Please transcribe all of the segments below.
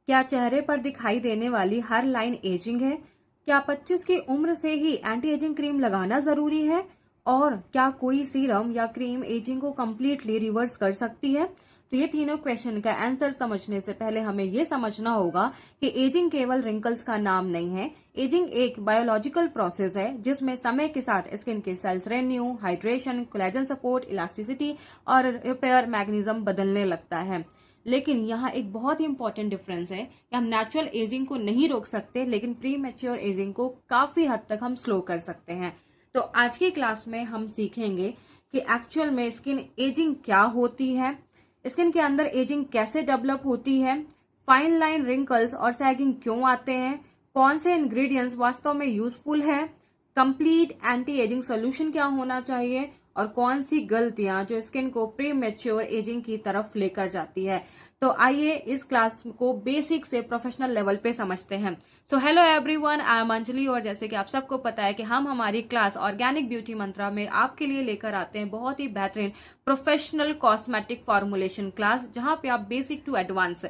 क्या चेहरे पर दिखाई देने वाली हर लाइन एजिंग है? क्या 25 की उम्र से ही एंटी एजिंग क्रीम लगाना जरूरी है? और क्या कोई सीरम या क्रीम एजिंग को कम्प्लीटली रिवर्स कर सकती है? तो ये तीनों क्वेश्चन का आंसर समझने से पहले हमें ये समझना होगा कि एजिंग केवल रिंकल्स का नाम नहीं है। एजिंग एक बायोलॉजिकल प्रोसेस है जिसमें समय के साथ स्किन के cells renew, hydration, collagen support, elasticity और रिपेयर मैकेनिज्म बदलने लगता है। लेकिन यहाँ एक बहुत ही इंपॉर्टेंट डिफरेंस है कि हम नेचुरल एजिंग को नहीं रोक सकते, लेकिन प्री मैच्योर एजिंग को काफी हद तक हम स्लो कर सकते हैं। तो आज की क्लास में हम सीखेंगे कि एक्चुअल में स्किन एजिंग क्या होती है, स्किन के अंदर एजिंग कैसे डेवलप होती है, फाइन लाइन, रिंकल्स और सैगिंग क्यों आते हैं, कौन से इंग्रेडिएंट्स वास्तव में यूजफुल है, कंप्लीट एंटी एजिंग सोल्यूशन क्या होना चाहिए और कौन सी गलतियां जो स्किन को प्री मैच्योर एजिंग की तरफ लेकर जाती है। तो आइए इस क्लास को बेसिक से प्रोफेशनल लेवल पे समझते हैं। So hello everyone, I am Anjali और जैसे कि आप सबको पता है कि हम हमारी क्लास ऑर्गेनिक ब्यूटी मंत्रा में आपके लिए लेकर आते हैं बहुत ही बेहतरीन प्रोफेशनल कॉस्मेटिक फॉर्मुलेशन क्लास, जहां पे आप बेसिक टू एडवांस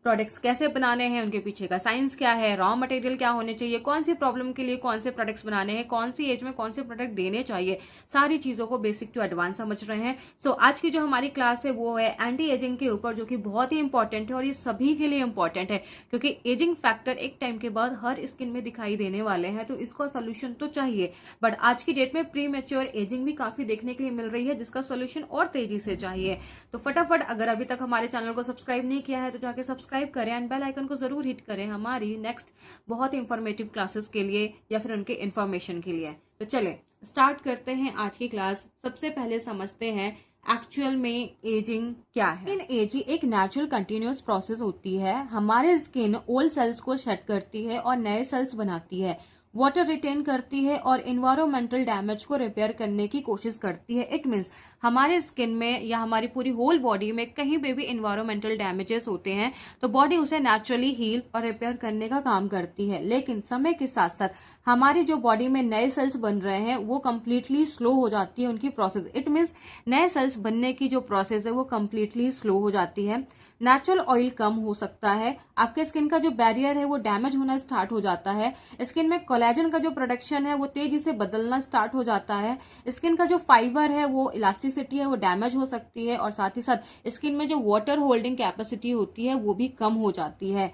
प्रोडक्ट्स कैसे बनाने हैं, उनके पीछे का साइंस क्या है, रॉ मटेरियल क्या होने चाहिए, कौन सी प्रॉब्लम के लिए कौन से प्रोडक्ट्स बनाने हैं, कौन सी एज में कौन से प्रोडक्ट देने चाहिए, सारी चीजों को बेसिक टू एडवांस समझ रहे हैं। सो आज की जो हमारी क्लास है वो है एंटी एजिंग के ऊपर, जो कि बहुत ही इंपॉर्टेंट है और ये सभी के लिए इंपॉर्टेंट है क्योंकि एजिंग फैक्टर एक टाइम के बाद हर स्किन में दिखाई देने वाले हैं, तो इसका सोल्यूशन तो चाहिए। बट आज की डेट में प्री मैच्योर एजिंग भी काफी देखने के लिए मिल रही है, जिसका सोल्यूशन और तेजी से चाहिए। तो फटाफट अगर अभी तक हमारे चैनल को सब्सक्राइब नहीं किया है तो जाके सब्सक्राइब करें एंड बेल आइकन को जरूर हिट करें हमारी नेक्स्ट बहुत ही इंफॉर्मेटिव क्लासेस के लिए या फिर उनके इंफॉर्मेशन के लिए। तो चले स्टार्ट करते हैं आज की क्लास। सबसे पहले समझते हैं एक्चुअल में एजिंग क्या है। स्किन एजिंग एक नेचुरल कंटिन्यूअस प्रोसेस होती है। हमारे स्किन ओल्ड सेल्स को शेड करती है और नए सेल्स बनाती है, वाटर रिटेन करती है और इन्वायरमेंटल डैमेज को रिपेयर करने की कोशिश करती है। इट मीन्स हमारे स्किन में या हमारी पूरी होल बॉडी में कहीं पे भी इन्वायरमेंटल डैमेजेस होते हैं तो बॉडी उसे नेचुरली हील और रिपेयर करने का काम करती है। लेकिन समय के साथ साथ हमारी जो बॉडी में नए सेल्स बन रहे हैं वो कम्प्लीटली स्लो हो जाती है उनकी प्रोसेस। इट मीन्स नए सेल्स बनने की जो प्रोसेस है वो कम्प्लीटली स्लो हो जाती है। नेचुरल ऑयल कम हो सकता है, आपके स्किन का जो बैरियर है वो डैमेज होना स्टार्ट हो जाता है, स्किन में कोलेजन का जो प्रोडक्शन है वो तेजी से बदलना स्टार्ट हो जाता है, स्किन का जो फाइबर है वो इलास्टिसिटी है वो डैमेज हो सकती है और साथ ही साथ स्किन में जो वाटर होल्डिंग कैपेसिटी होती है वो भी कम हो जाती है,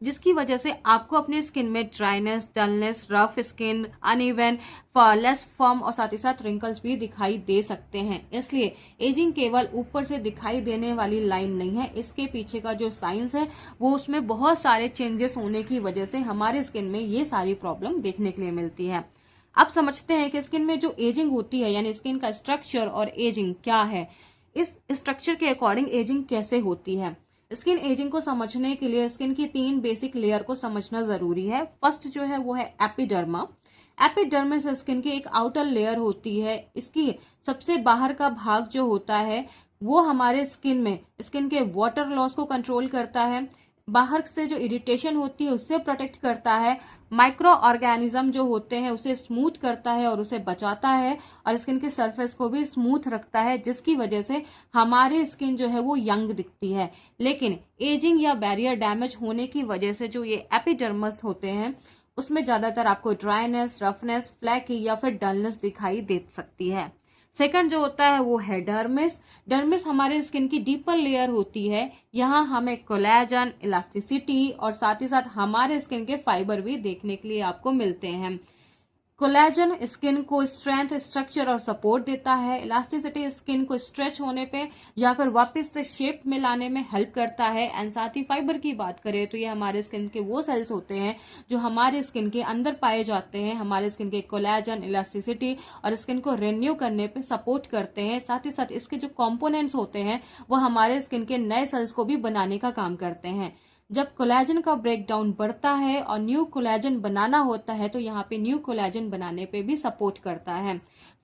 जिसकी वजह से आपको अपने स्किन में dryness, dullness, rough skin, uneven, less firm और साथ ही साथ रिंकल्स भी दिखाई दे सकते हैं। इसलिए एजिंग केवल ऊपर से दिखाई देने वाली लाइन नहीं है, इसके पीछे का जो साइंस है वो उसमें बहुत सारे चेंजेस होने की वजह से हमारे स्किन में ये सारी प्रॉब्लम देखने के लिए मिलती है। अब समझते हैं कि स्किन में जो एजिंग होती है यानी स्किन का स्ट्रक्चर और एजिंग क्या है, इस स्ट्रक्चर के अकॉर्डिंग एजिंग कैसे होती है। स्किन एजिंग को समझने के लिए स्किन की 3 बेसिक लेयर को समझना जरूरी है। फर्स्ट जो है वो है एपिडर्मा। एपिडर्मिस स्किन की एक आउटर लेयर होती है। इसकी सबसे बाहर का भाग जो होता है वो हमारे स्किन में स्किन के वाटर लॉस को कंट्रोल करता है, बाहर से जो इरिटेशन होती है उससे प्रोटेक्ट करता है, माइक्रो ऑर्गेनिज्म जो होते हैं उसे स्मूथ करता है और उसे बचाता है और स्किन के सरफेस को भी स्मूथ रखता है, जिसकी वजह से हमारी स्किन जो है वो यंग दिखती है। लेकिन एजिंग या बैरियर डैमेज होने की वजह से जो ये एपिडर्मिस होते हैं उसमें ज्यादातर आपको ड्राइनेस, रफनेस, फ्लैकी या फिर डलनेस दिखाई दे सकती है। सेकंड जो होता है वो है डर्मिस। डर्मिस हमारे स्किन की डीपर लेयर होती है। यहाँ हमें कोलेजन, इलास्टिसिटी और साथ ही साथ हमारे स्किन के फाइबर भी देखने के लिए आपको मिलते हैं। कोलेजन स्किन को स्ट्रेंथ, स्ट्रक्चर और सपोर्ट देता है। इलास्टिसिटी स्किन को स्ट्रेच होने पे या फिर वापस से शेप में लाने में हेल्प करता है। एंड साथ ही फाइबर की बात करें तो ये हमारे स्किन के वो सेल्स होते हैं जो हमारे स्किन के अंदर पाए जाते हैं, हमारे स्किन के कोलेजन, इलास्टिसिटी और स्किन को रिन्यू करने पे सपोर्ट करते हैं। साथ ही साथ इसके जो कॉम्पोनेंट्स होते हैं वो हमारे स्किन के नए सेल्स को भी बनाने का काम करते हैं। जब कोलेजन का ब्रेकडाउन बढ़ता है और न्यू कोलेजन बनाना होता है तो यहाँ पे न्यू कोलेजन बनाने पे भी सपोर्ट करता है।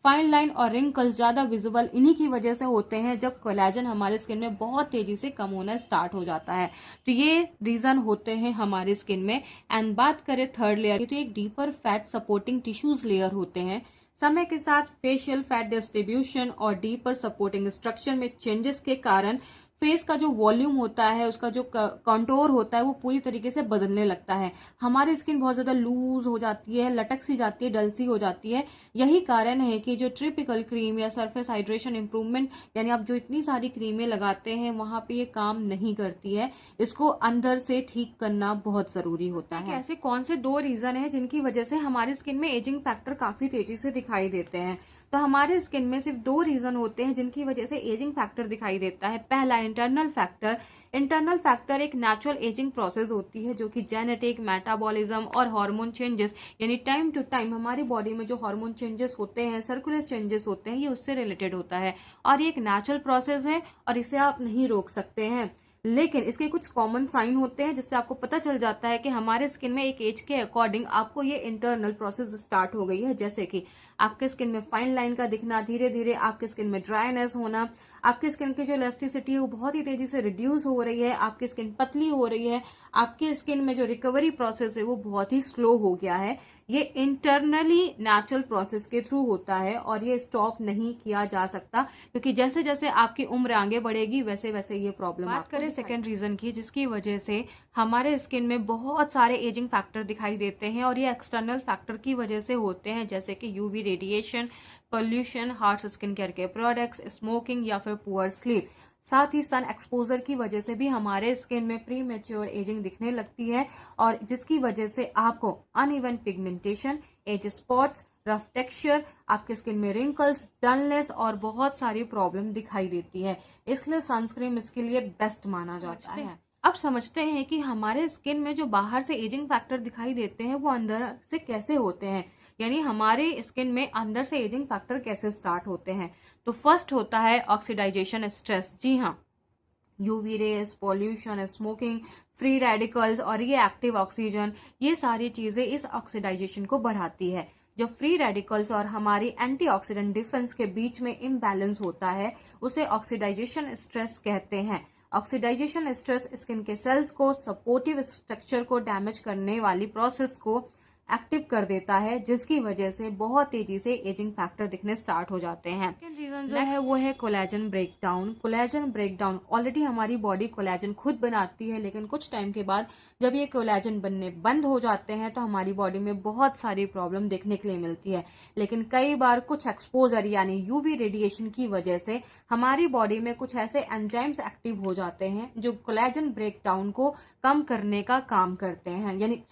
फाइन लाइन और रिंकल्स ज्यादा विजिबल इन्हीं की वजह से होते हैं जब कोलेजन हमारे स्किन में बहुत तेजी से कम होना स्टार्ट हो जाता है। तो ये रीजन होते हैं हमारे स्किन में। एंड बात करें थर्ड लेयर की तो एक deeper fat supporting tissues layer होते हैं। समय के साथ फेशियल फैट डिस्ट्रीब्यूशन और डीपर सपोर्टिंग स्ट्रक्चर में चेंजेस के कारण फेस का जो वॉल्यूम होता है, उसका जो कंटोर होता है, वो पूरी तरीके से बदलने लगता है। हमारी स्किन बहुत ज्यादा लूज हो जाती है, लटक सी जाती है, डल सी हो जाती है। यही कारण है कि जो ट्रिपिकल क्रीम या सरफेस हाइड्रेशन इंप्रूवमेंट, यानी आप जो इतनी सारी क्रीमें लगाते हैं वहां पे ये काम नहीं करती है। इसको अंदर से ठीक करना बहुत जरूरी होता है। ऐसे कौन से 2 रीजन है जिनकी वजह से हमारी स्किन में एजिंग फैक्टर काफी तेजी से दिखाई देते हैं? तो हमारे स्किन में सिर्फ 2 रीजन होते हैं जिनकी वजह से एजिंग फैक्टर दिखाई देता है। पहला, इंटरनल फैक्टर। इंटरनल फैक्टर एक नेचुरल एजिंग प्रोसेस होती है जो कि जेनेटिक, मेटाबॉलिज्म और हार्मोन चेंजेस, यानी टाइम टू टाइम हमारी बॉडी में जो हार्मोन चेंजेस होते हैं, सर्कुलर चेंजेस होते हैं, ये उससे रिलेटेड होता है और ये एक नेचुरल प्रोसेस है और इसे आप नहीं रोक सकते हैं। लेकिन इसके कुछ कॉमन साइन होते हैं जिससे आपको पता चल जाता है कि हमारे स्किन में एक एज के अकॉर्डिंग आपको ये इंटरनल प्रोसेस स्टार्ट हो गई है। जैसे कि आपके स्किन में फाइन लाइन का दिखना, धीरे धीरे आपके स्किन में ड्राइनेस होना, आपकी स्किन की जो इलास्टिसिटी है वो बहुत ही तेजी से रिड्यूस हो रही है, आपकी स्किन पतली हो रही है, आपकी स्किन में जो रिकवरी प्रोसेस है वो बहुत ही स्लो हो गया है। ये इंटरनली नेचुरल प्रोसेस के थ्रू होता है और ये स्टॉप नहीं किया जा सकता, क्योंकि जैसे जैसे आपकी उम्र आगे बढ़ेगी वैसे वैसे ये प्रॉब्लम। बात करें सेकेंड रीजन की जिसकी वजह से हमारे स्किन में बहुत सारे एजिंग फैक्टर दिखाई देते हैं और ये एक्सटर्नल फैक्टर की वजह से होते हैं, जैसे कि UV radiation, pollution, harsh skin care के प्रोडक्ट्स, स्मोकिंग या फिर पुअर स्लीप। साथ ही सन एक्सपोजर की वजह से भी हमारे स्किन में प्री मैच्योर एजिंग दिखने लगती है और जिसकी वजह से आपको uneven pigmentation, as spots, rough texture, आपके स्किन में रिंकल्स, डलनेस और बहुत सारी प्रॉब्लम दिखाई देती है। इसलिए सनस्क्रीन इसके लिए बेस्ट माना जाता है। अब समझते हैं कि हमारे स्किन में जो बाहर से एजिंग फैक्टर दिखाई देते हैं वो अंदर से कैसे होते हैं, यानी हमारे स्किन में अंदर से एजिंग फैक्टर कैसे स्टार्ट होते हैं। तो फर्स्ट होता है ऑक्सीडाइजेशन स्ट्रेस। जी हाँ, UV rays, pollution, smoking, free radicals और ये एक्टिव ऑक्सीजन, ये सारी चीजें इस ऑक्सीडाइजेशन को बढ़ाती है। जो फ्री रेडिकल्स और हमारी एंटीऑक्सीडेंट डिफेंस के बीच में इम्बैलेंस होता है उसे ऑक्सीडाइजेशन स्ट्रेस कहते हैं। ऑक्सीडाइजेशन स्ट्रेस स्किन के सेल्स को, सपोर्टिव स्ट्रक्चर को डैमेज करने वाली प्रोसेस को एक्टिव कर देता है, जिसकी वजह से बहुत तेजी से एजिंग फैक्टर दिखने स्टार्ट हो जाते हैं। सेकंड रीजन जो है वो है collagen breakdown. Collagen breakdown, already हमारी बॉडी कोलेजन खुद बनाती है, लेकिन कुछ टाइम के बाद जब ये कोलेजन बनने बंद हो जाते हैं तो हमारी बॉडी में बहुत सारी प्रॉब्लम देखने के लिए मिलती है। लेकिन कई बार कुछ एक्सपोजर यानी यूवी रेडिएशन की वजह से हमारी बॉडी में कुछ ऐसे एंजाइम्स एक्टिव हो जाते हैं जो कोलेजन ब्रेकडाउन को कम करने का काम करते हैं, यानी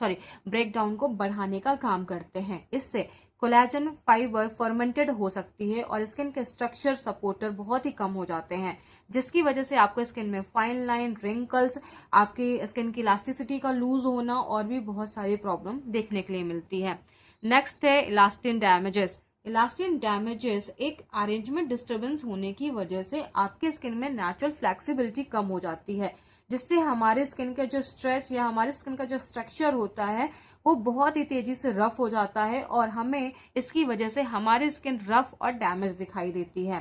ब्रेकडाउन को बढ़ाने का काम करते हैं। इससे कोलेजन फाइबर फर्मेंटेड हो सकती है और स्किन के स्ट्रक्चर सपोर्टर बहुत ही कम हो जाते हैं, जिसकी वजह से आपको स्किन में फाइन लाइन, रिंकल्स, आपकी स्किन की इलास्टिसिटी का लूज होना और भी बहुत सारी प्रॉब्लम देखने के लिए मिलती है। नेक्स्ट है इलास्टिन डैमेजेस। इलास्टिन डैमेजेस एक अरेंजमेंट डिस्टर्बेंस होने की वजह से आपके स्किन में नेचुरल फ्लेक्सिबिलिटी कम हो जाती है, जिससे हमारे स्किन का जो स्ट्रेच या हमारे स्किन का जो स्ट्रक्चर होता है वो बहुत ही तेजी से रफ हो जाता है और हमें इसकी वजह से हमारी स्किन रफ और डैमेज दिखाई देती है।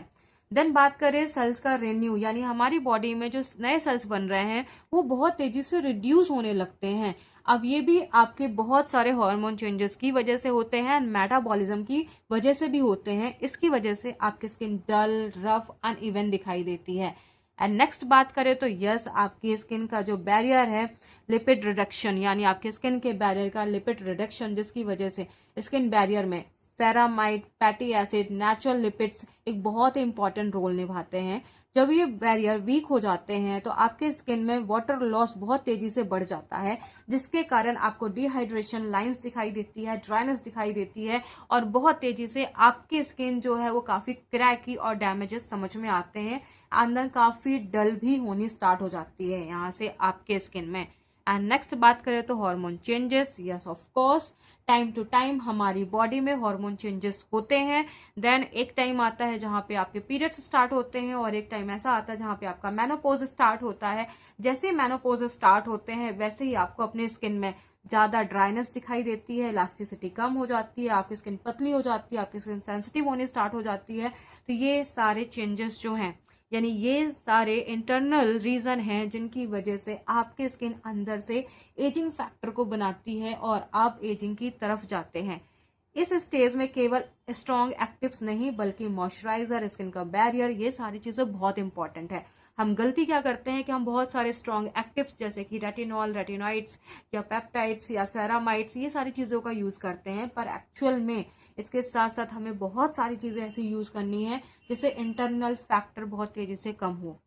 देन बात करें सेल्स का रेन्यू, यानी हमारी बॉडी में जो नए सेल्स बन रहे हैं वो बहुत तेजी से रिड्यूस होने लगते हैं। अब ये भी आपके बहुत सारे हार्मोन चेंजेस की वजह से होते हैं, मेटाबॉलिज्म की वजह से भी होते हैं। इसकी वजह से आपकी स्किन डल, रफ, अनइवन दिखाई देती है। एंड नेक्स्ट बात करें तो यस, आपकी स्किन का जो बैरियर है, लिपिड रिडक्शन, यानी आपके स्किन के बैरियर का लिपिड रिडक्शन, जिसकी वजह से स्किन बैरियर में ceramide, fatty acid, natural lipids एक बहुत ही इंपॉर्टेंट रोल निभाते हैं। जब ये बैरियर वीक हो जाते हैं तो आपके स्किन में वाटर लॉस बहुत तेजी से बढ़ जाता है, जिसके कारण आपको डिहाइड्रेशन लाइंस दिखाई देती है, ड्राइनेस दिखाई देती है और बहुत तेजी से आपकी स्किन जो है वो काफी क्रैकी और डैमेजेस समझ में आते हैं। अंदर काफी डल भी होनी स्टार्ट हो जाती है यहाँ से आपके स्किन में। एंड नेक्स्ट बात करें तो hormone changes. Yes of course, time to time हमारी बॉडी में हार्मोन चेंजेस होते हैं। देन एक टाइम आता है जहाँ पे आपके पीरियड्स स्टार्ट होते हैं और एक टाइम ऐसा आता है जहाँ पे आपका मेनोपॉज स्टार्ट होता है। जैसे मेनोपॉज स्टार्ट होते हैं वैसे ही आपको अपने स्किन में ज्यादा ड्राइनेस दिखाई देती है, इलास्टिसिटी कम हो जाती है, आपकी स्किन पतली हो जाती है, आपकी स्किन सेंसिटिव होनी स्टार्ट हो जाती है। तो ये सारे चेंजेस जो हैं, यानी ये सारे इंटरनल रीजन हैं जिनकी वजह से आपके स्किन अंदर से एजिंग फैक्टर को बनाती है और आप एजिंग की तरफ जाते हैं। इस स्टेज में केवल स्ट्रॉन्ग एक्टिव्स नहीं बल्कि मॉइस्चराइजर, स्किन का बैरियर, ये सारी चीजें बहुत इंपॉर्टेंट है। हम गलती क्या करते हैं कि हम बहुत सारे स्ट्रॉन्ग एक्टिव्स जैसे कि रेटिनॉल, रेटिनॉइड्स या पेप्टाइड्स या सेरामाइड्स, ये सारी चीज़ों का यूज़ करते हैं, पर एक्चुअल में इसके साथ साथ हमें बहुत सारी चीज़ें ऐसी यूज़ करनी है जिससे इंटरनल फैक्टर बहुत तेज़ी से कम हो।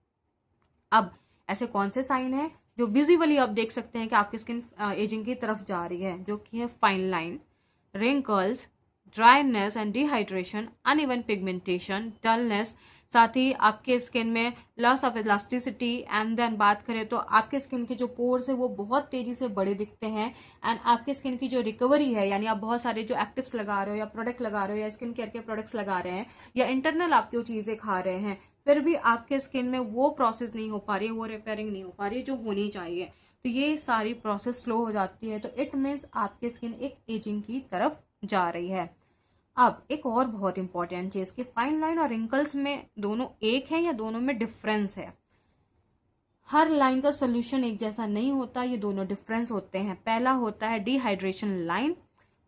अब ऐसे कौन से साइन है जो विजिबली आप देख सकते हैं कि आपकी स्किन एजिंग की तरफ जा रही है, जो कि है fine line, wrinkles, dryness and dehydration, uneven pigmentation, dullness, साथ ही आपके स्किन में loss of elasticity. And then बात करें तो आपके स्किन के जो पोर्स है वो बहुत तेजी से बड़े दिखते हैं। एंड आपके स्किन की जो रिकवरी है, यानी आप बहुत सारे जो एक्टिव्स लगा रहे हो या प्रोडक्ट लगा रहे हो या स्किन केयर के प्रोडक्ट्स लगा रहे हैं या इंटरनल आप जो चीजें खा रहे हैं, फिर भी आपके स्किन में वो प्रोसेस नहीं हो पा रही है, वो रिपेयरिंग नहीं हो पा रही है जो होनी चाहिए, तो ये सारी प्रोसेस स्लो हो जाती है। तो इट मीन्स आपकी स्किन एक एजिंग की तरफ जा रही है। अब एक और बहुत इंपॉर्टेंट चीज कि फाइन लाइन और रिंकल्स में दोनों एक है या दोनों में डिफरेंस है। हर लाइन का सोल्यूशन एक जैसा नहीं होता, ये दोनों डिफरेंस होते हैं। पहला होता है डिहाइड्रेशन लाइन,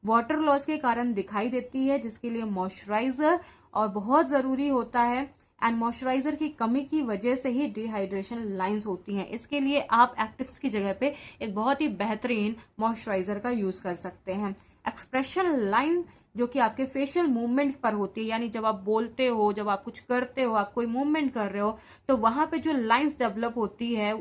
वाटर लॉस के कारण दिखाई देती है, जिसके लिए मॉइस्चराइजर और बहुत जरूरी होता है। एंड मॉइस्चराइजर की कमी की वजह से ही डिहाइड्रेशन लाइंस होती हैं। इसके लिए आप एक्टिव्स की जगह पे एक बहुत ही बेहतरीन मॉइस्चराइजर का यूज कर सकते हैं। एक्सप्रेशन लाइन जो कि आपके फेशियल मूवमेंट पर होती है, यानी जब आप बोलते हो, जब आप कुछ करते हो, आप कोई मूवमेंट कर रहे हो, तो वहां पे जो लाइंस डेवलप होती है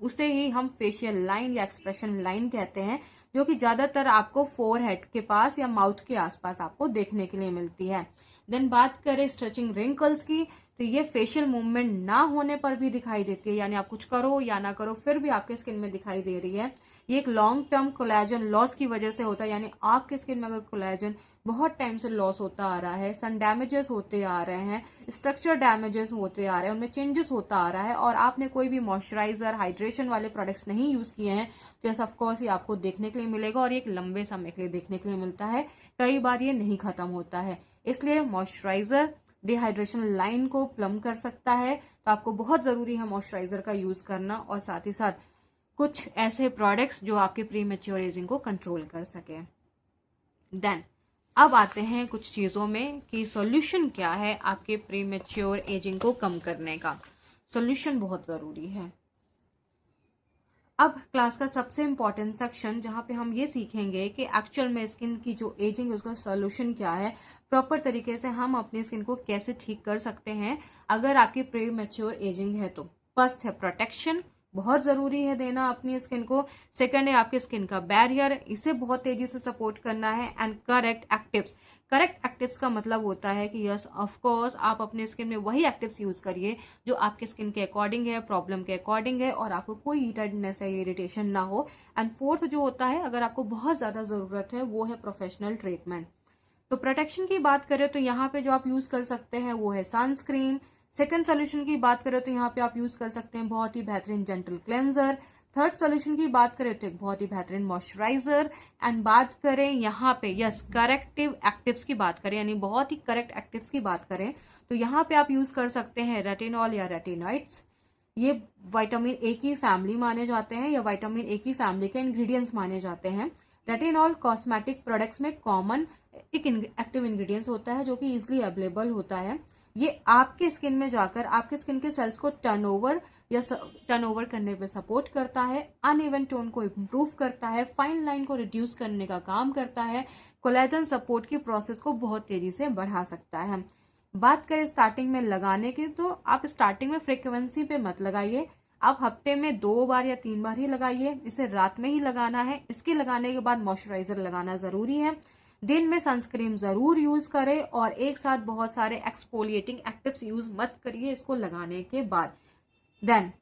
उसे ही हम फेशियल लाइन या एक्सप्रेशन लाइन कहते हैं, जो कि ज्यादातर आपको फोरहेड के पास या माउथ के आसपास आपको देखने के लिए मिलती है। देन बात करें स्ट्रेचिंग रिंकल्स की, तो ये फेशियल मूवमेंट ना होने पर भी दिखाई देती है, यानी आप कुछ करो या ना करो फिर भी आपके स्किन में दिखाई दे रही है। ये एक लॉन्ग टर्म कोलेजन लॉस की वजह से होता है, यानी आपके स्किन में अगर कोलेजन बहुत टाइम से लॉस होता आ रहा है, सन डैमेजेस होते आ रहे हैं, स्ट्रक्चर डैमेजेस होते आ रहे हैं, उनमें चेंजेस होता आ रहा है, और आपने कोई भी मॉइस्चराइजर, हाइड्रेशन वाले प्रोडक्ट्स नहीं यूज किए हैं, तो ऐसा ऑफकोर्स ये आपको देखने के लिए मिलेगा, और एक लंबे समय के लिए देखने के लिए मिलता है। कई बार ये नहीं खत्म होता है, इसलिए मॉइस्चराइजर डिहाइड्रेशन लाइन को प्लम कर सकता है। तो आपको बहुत जरूरी है मॉइस्चराइजर का यूज करना, और साथ ही साथ कुछ ऐसे प्रोडक्ट्स जो आपके प्री मैच्योर एजिंग को कंट्रोल कर सके। देन अब आते हैं कुछ चीजों में कि सॉल्यूशन क्या है आपके प्री मैच्योर एजिंग को कम करने का। सॉल्यूशन बहुत जरूरी है। अब क्लास का सबसे इंपॉर्टेंट सेक्शन जहां पे हम ये सीखेंगे कि एक्चुअल में स्किन की जो एजिंग है उसका सॉल्यूशन क्या है, प्रॉपर तरीके से हम अपनी स्किन को कैसे ठीक कर सकते हैं अगर आपकी प्री मैच्योर एजिंग है। तो फर्स्ट है प्रोटेक्शन, बहुत जरूरी है देना अपनी स्किन को। सेकंड है आपकी स्किन का बैरियर, इसे बहुत तेजी से सपोर्ट करना है। And correct actives, correct actives का मतलब होता है कि यस ऑफ कोर्स आप अपने स्किन में वही एक्टिव्स यूज करिए जो आपके स्किन के अकॉर्डिंग है, प्रॉब्लम के अकॉर्डिंग है, और आपको कोई रेडनेस या इरिटेशन ना हो। एंड फोर्थ जो होता है, अगर आपको बहुत ज्यादा जरूरत है, वो है प्रोफेशनल ट्रीटमेंट। तो प्रोटेक्शन की बात करें तो यहाँ पे जो आप यूज कर सकते हैं वो है सनस्क्रीन। सेकंड सोल्यूशन की बात करें तो यहाँ पे आप यूज कर सकते हैं बहुत ही बेहतरीन जेंटल क्लेंजर। थर्ड सोल्यूशन की बात करें तो एक बहुत ही बेहतरीन मॉइस्चराइजर। एंड बात करें यहाँ पे यस करेक्टिव एक्टिव्स की बात करें, यानी बहुत ही करेक्ट एक्टिव्स की बात करें, तो यहाँ पे आप यूज कर सकते हैं रेटिनॉल या रेटिनॉइड्स। ये विटामिन ए की फैमिली माने जाते हैं या विटामिन ए की फैमिली के इंग्रेडिएंट्स माने जाते हैं। रेटिनॉल कॉस्मेटिक प्रोडक्ट्स में कॉमन एक एक्टिव इंग्रेडिएंट्स होता है जो कि इजिली अवेलेबल होता है। ये आपके स्किन में जाकर आपके स्किन के सेल्स को टर्नओवर करने पे सपोर्ट करता है, अनइवन टोन को इम्प्रूव करता है, फाइन लाइन को रिड्यूस करने का काम करता है, कोलेजन सपोर्ट की प्रोसेस को बहुत तेजी से बढ़ा सकता है। बात करें स्टार्टिंग में लगाने की, तो आप स्टार्टिंग में फ्रीक्वेंसी पे मत लगाइए, आप हफ्ते में 2 बार या 3 बार ही लगाइए। इसे रात में ही लगाना है। इसके लगाने के बाद मॉइस्चराइजर लगाना जरूरी है। दिन में सनस्क्रीन जरूर यूज करें, और एक साथ बहुत सारे एक्सफोलिएटिंग एक्टिव्स यूज मत करिए इसको लगाने के बाद। देन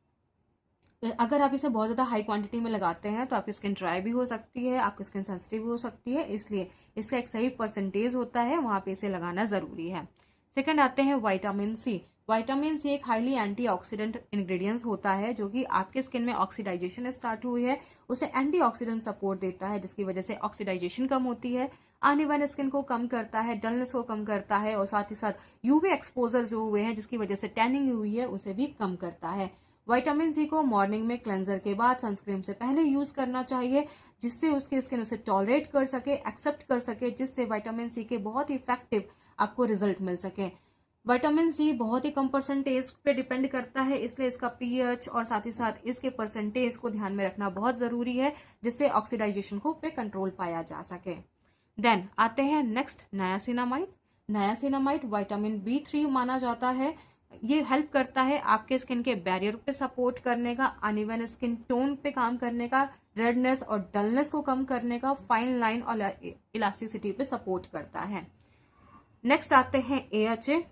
अगर आप इसे बहुत ज्यादा हाई क्वांटिटी में लगाते हैं तो आपकी स्किन ड्राई भी हो सकती है, आपकी स्किन सेंसिटिव भी हो सकती है, इसलिए इसका एक सही परसेंटेज होता है, वहां पे इसे लगाना जरूरी है। सेकंड आते हैं विटामिन सी। विटामिन सी एक हाईली एंटीऑक्सीडेंट इंग्रेडिएंट्स होता है जो कि आपके स्किन में ऑक्सीडाइजेशन स्टार्ट हुई है उसे एंटीऑक्सीडेंट सपोर्ट देता है, जिसकी वजह से ऑक्सीडाइजेशन कम होती है, अनइवन स्किन को कम करता है, डलनेस को कम करता है, और साथ ही साथ यूवी एक्सपोजर जो हुए हैं जिसकी वजह से टैनिंग हुई है उसे भी कम करता है। विटामिन सी को मॉर्निंग में क्लेंजर के बाद सनस्क्रीन से पहले यूज करना चाहिए, जिससे उसकी स्किन उसे टॉलरेट कर सके, एक्सेप्ट कर सके, जिससे विटामिन सी के बहुत इफेक्टिव आपको रिजल्ट मिल सके। विटामिन सी बहुत ही कम परसेंटेज पे डिपेंड करता है, इसलिए इसका पीएच और साथ ही साथ इसके परसेंटेज को ध्यान में रखना बहुत जरूरी है, जिससे ऑक्सीडाइजेशन को पे कंट्रोल पाया जा सके। देन आते हैं next niacinamide. Niacinamide vitamin B3 माना जाता है। ये हेल्प करता है आपके स्किन के बैरियर पे सपोर्ट करने का, अनइवन स्किन टोन पे काम करने का, रेडनेस और डलनेस को कम करने का, फाइन लाइन और इलास्टिसिटी पे सपोर्ट करता है। नेक्स्ट आते हैं AHA।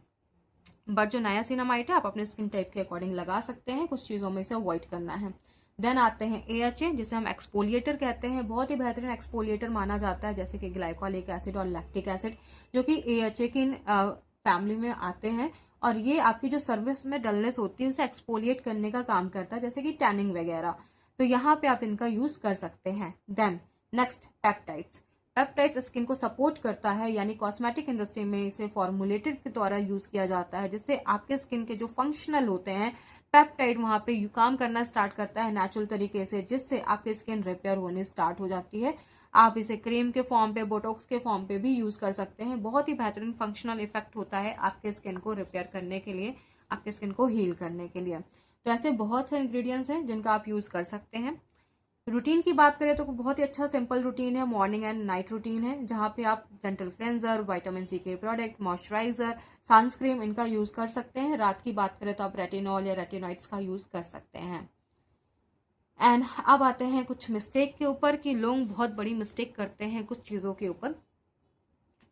बट जो नायासिनामाइड है आप अपने स्किन टाइप के अकॉर्डिंग लगा सकते हैं, कुछ चीजों में से अवॉइड करना है। देन आते हैं AHA, जिसे हम एक्सपोलिएटर कहते हैं। बहुत ही बेहतरीन एक्सपोलिएटर माना जाता है, जैसे कि ग्लाइकोलिक एसिड और लैक्टिक एसिड, जो कि AHA की फैमिली में आते हैं, और ये आपकी जो सर्विस में डलनेस होती है उसे एक्सपोलिएट करने का काम करता है, जैसे कि टैनिंग वगैरह। तो यहाँ पे आप इनका यूज कर सकते हैं। Then next peptides. Peptides skin को सपोर्ट करता है, यानी कॉस्मेटिक इंडस्ट्री में इसे फॉर्मुलेटेड के द्वारा यूज किया जाता है, जिससे आपके स्किन के जो फंक्शनल होते हैं पेप्टाइड वहां पे काम करना स्टार्ट करता है नेचुरल तरीके से, जिससे आपकी स्किन रिपेयर होने स्टार्ट हो जाती है। आप इसे क्रीम के फॉर्म पे, बोटॉक्स के फॉर्म पे भी यूज कर सकते हैं। बहुत ही बेहतरीन फंक्शनल इफेक्ट होता है आपके स्किन को रिपेयर करने के लिए, आपके स्किन को हील करने के लिए। तो ऐसे बहुत से इंग्रेडिएंट्स हैं जिनका आप यूज कर सकते हैं। रूटीन की बात करें तो बहुत ही अच्छा सिंपल रूटीन है, मॉर्निंग एंड नाइट रूटीन है, जहां पे आप जेंटल क्लेंजर, विटामिन सी के प्रोडक्ट, मॉइस्चराइजर, सनस्क्रीन इनका यूज कर सकते हैं। रात की बात करें तो आप रेटिनॉल या रेटिनॉइड्स का यूज कर सकते हैं। एंड अब आते हैं कुछ मिस्टेक के ऊपर, कि लोग बहुत बड़ी मिस्टेक करते हैं कुछ चीजों के ऊपर,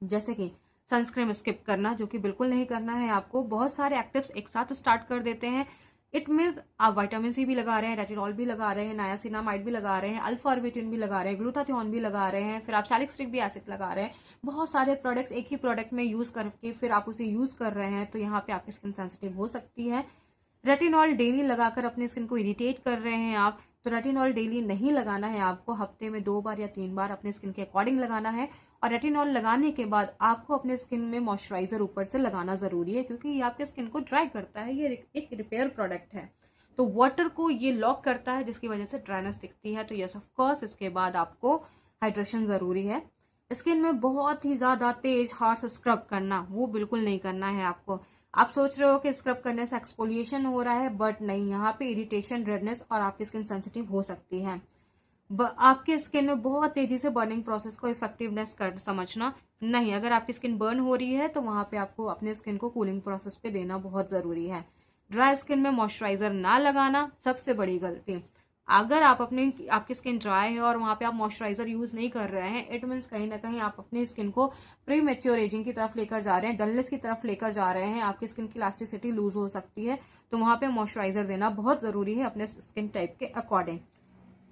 जैसे कि सनस्क्रीन स्किप करना, जो कि बिल्कुल नहीं करना है आपको। बहुत सारे एक्टिव्स एक साथ स्टार्ट कर देते हैं। इट मीन्स आप विटामिन सी भी लगा रहे हैं, रेटिनॉल भी लगा रहे हैं, नायासिनामाइड भी लगा रहे हैं, अल्फा ऑर्बिटिन भी लगा रहे हैं, ग्लूटाथियोन भी लगा रहे हैं, फिर आप सैलिसिलिक भी एसिड लगा रहे हैं। बहुत सारे प्रोडक्ट्स एक ही प्रोडक्ट में यूज करके फिर आप उसे यूज कर रहे हैं, तो यहाँ पे आपकी स्किन सेंसिटिव हो सकती है। रेटिनॉल डेली लगाकर अपनी स्किन को इरिटेट कर रहे हैं आप, तो रेटिनॉल डेली नहीं लगाना है आपको, हफ्ते में 2 बार या 3 बार अपने स्किन के अकॉर्डिंग लगाना है। और रेटिनॉल लगाने के बाद आपको अपने स्किन में मॉइस्चराइजर ऊपर से लगाना जरूरी है, क्योंकि ये आपके स्किन को ड्राई करता है। ये एक रिपेयर प्रोडक्ट है, तो वाटर को ये लॉक करता है, जिसकी वजह से ड्राइनेस दिखती है। तो यस ऑफ कोर्स इसके बाद आपको हाइड्रेशन जरूरी है। स्किन में बहुत ही ज्यादा तेज हार्श स्क्रब करना, वो बिल्कुल नहीं करना है आपको। आप सोच रहे हो कि स्क्रब करने से एक्सफोलिएशन हो रहा है, बट नहीं, यहाँ पे इरिटेशन, रेडनेस और आपकी स्किन सेंसिटिव हो सकती है। आपके स्किन में बहुत तेजी से बर्निंग प्रोसेस को इफेक्टिवनेस कर समझना नहीं। अगर आपकी स्किन बर्न हो रही है तो वहां पे आपको अपने स्किन को कूलिंग प्रोसेस पे देना बहुत जरूरी है। ड्राई स्किन में मॉइस्चराइजर ना लगाना सबसे बड़ी गलती। अगर आप आपकी स्किन ड्राई है और वहां पे आप मॉइस्चराइजर यूज नहीं कर रहे हैं, इट मीन्स कहीं ना कहीं आप अपनी स्किन को प्री मेच्योर एजिंग की तरफ लेकर जा रहे हैं, डलनेस की तरफ लेकर जा रहे हैं, आपकी स्किन की इलास्टिसिटी लूज हो सकती है। तो वहां पे मॉइस्चराइजर देना बहुत जरूरी है अपने स्किन टाइप के अकॉर्डिंग।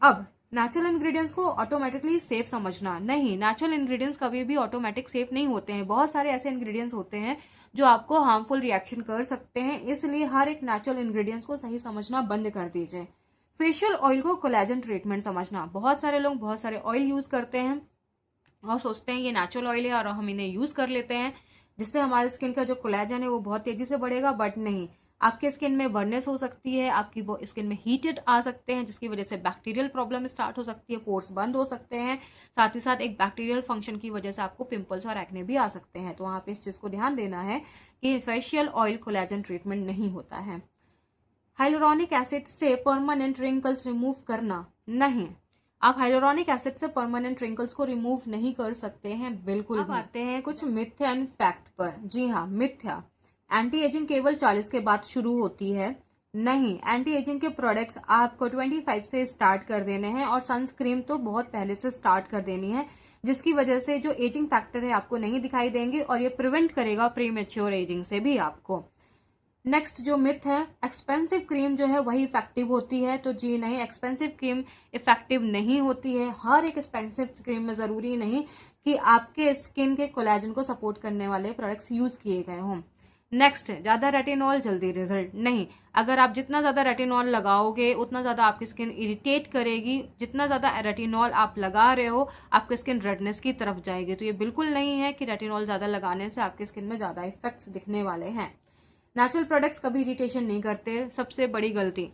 अब नेचुरल इंग्रेडिएंट्स को ऑटोमेटिकली सेफ समझना नहीं, नेचुरल इंग्रेडिएंट्स कभी भी ऑटोमेटिक सेफ नहीं होते हैं। बहुत सारे ऐसे इंग्रेडिएंट्स होते हैं जो आपको हार्मफुल रिएक्शन कर सकते हैं, इसलिए हर एक नेचुरल इंग्रेडिएंट्स को सही समझना बंद कर दीजिए। फेशियल ऑयल को कोलेजन ट्रीटमेंट समझना। बहुत सारे लोग बहुत सारे ऑयल यूज करते हैं और सोचते हैं ये नेचुरल ऑयल है और हम इन्हें यूज कर लेते हैं, जिससे हमारे स्किन का जो कोलेजन है वो बहुत तेजी से बढ़ेगा, बट नहीं, आपके स्किन में बर्ननेस हो सकती है, आपकी स्किन में हीटेड आ सकते हैं, जिसकी वजह से बैक्टीरियल प्रॉब्लम स्टार्ट हो सकती है, पोर्स बंद हो सकते हैं, साथ ही साथ एक बैक्टीरियल फंक्शन की वजह से आपको पिंपल्स और एक्ने भी आ सकते हैं। तो वहां पे इस चीज को ध्यान देना है कि फेशियल ऑयल कोलेजन ट्रीटमेंट नहीं होता है। हाइलोरॉनिक एसिड से परमानेंट रिंकल्स रिमूव करना नहीं, आप हाइलोरॉनिक एसिड से परमानेंट रिंकल्स को रिमूव नहीं कर सकते हैं बिल्कुल भी। आते हैं कुछ मिथ्या एंड फैक्ट पर। जी हाँ, मिथ्या। एंटी एजिंग केवल 40 के बाद शुरू होती है, नहीं, एंटी एजिंग के प्रोडक्ट्स आपको 25 से स्टार्ट कर देने हैं, और सनस्क्रीन तो बहुत पहले से स्टार्ट कर देनी है, जिसकी वजह से जो एजिंग फैक्टर है आपको नहीं दिखाई देंगे, और ये प्रिवेंट करेगा प्री मेच्योर एजिंग से भी आपको। नेक्स्ट जो मिथ है, एक्सपेंसिव क्रीम जो है वही इफेक्टिव होती है, तो जी नहीं, एक्सपेंसिव क्रीम इफेक्टिव नहीं होती है। हर एक एक्सपेंसिव क्रीम में जरूरी नहीं कि आपके स्किन के कोलेजन को सपोर्ट करने वाले प्रोडक्ट्स यूज किए गए हों। नेक्स्ट, ज्यादा रेटिनॉल जल्दी रिजल्ट नहीं। अगर आप जितना ज्यादा रेटिनॉल लगाओगे उतना ज्यादा आपकी स्किन इरिटेट करेगी, जितना ज्यादा रेटिनॉल आप लगा रहे हो आपकी स्किन रेडनेस की तरफ जाएगी। तो ये बिल्कुल नहीं है कि रेटिनॉल ज्यादा लगाने से आपकी स्किन में ज्यादा इफेक्ट्स दिखने वाले हैं। नेचुरल प्रोडक्ट्स कभी इरिटेशन नहीं करते, सबसे बड़ी गलती।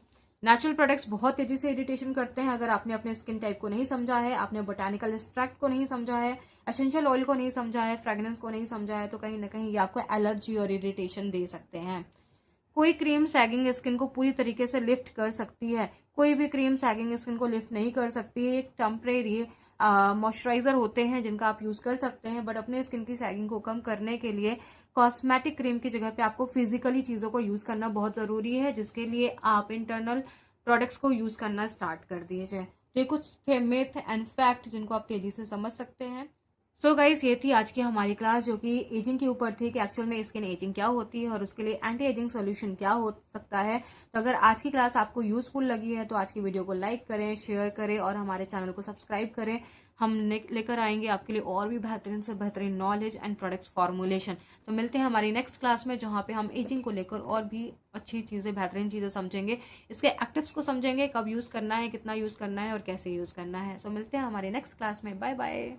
नेचुरल प्रोडक्ट्स बहुत तेजी से इरिटेशन करते हैं। अगर आपने अपने स्किन टाइप को नहीं समझा है, आपने बोटानिकल एक्सट्रैक्ट को नहीं समझा है, एसेंशियल ऑयल को नहीं समझा है, फ्रेग्रेंस को नहीं समझा है, तो कहीं ना कहीं ये आपको एलर्जी और इरिटेशन दे सकते हैं। कोई क्रीम सैगिंग स्किन को पूरी तरीके से लिफ्ट कर सकती है, कोई भी क्रीम सैगिंग स्किन को लिफ्ट नहीं कर सकती है। एक टेम्परेरी मॉइस्चराइजर होते हैं जिनका आप यूज कर सकते हैं, बट अपने स्किन की सैगिंग को कम करने के लिए कॉस्मेटिक क्रीम की जगह पे आपको फिजिकली चीजों को यूज करना बहुत जरूरी है, जिसके लिए आप इंटरनल प्रोडक्ट्स को यूज करना स्टार्ट कर दीजिए। तो ये कुछ थे मिथ एंड फैक्ट जिनको आप तेजी से समझ सकते हैं। सो गाइस, ये थी आज की हमारी क्लास जो कि एजिंग के ऊपर थी कि एक्चुअल में स्किन एजिंग क्या होती है और उसके लिए एंटी एजिंग सॉल्यूशन क्या हो सकता है। तो अगर आज की क्लास आपको यूजफुल लगी है तो आज की वीडियो को लाइक करें, शेयर करें और हमारे चैनल को सब्सक्राइब करें। हम लेकर आएंगे आपके लिए और भी बेहतरीन से बेहतरीन नॉलेज एंड प्रोडक्ट्स फॉर्मुलेशन। तो मिलते हैं हमारी नेक्स्ट क्लास में, जहाँ पे हम एजिंग को लेकर और भी अच्छी चीजें, बेहतरीन चीजें समझेंगे, इसके एक्टिव्स को समझेंगे, कब यूज करना है, कितना यूज करना है और कैसे यूज करना है। सो मिलते हैं हमारी नेक्स्ट क्लास में। Bye bye.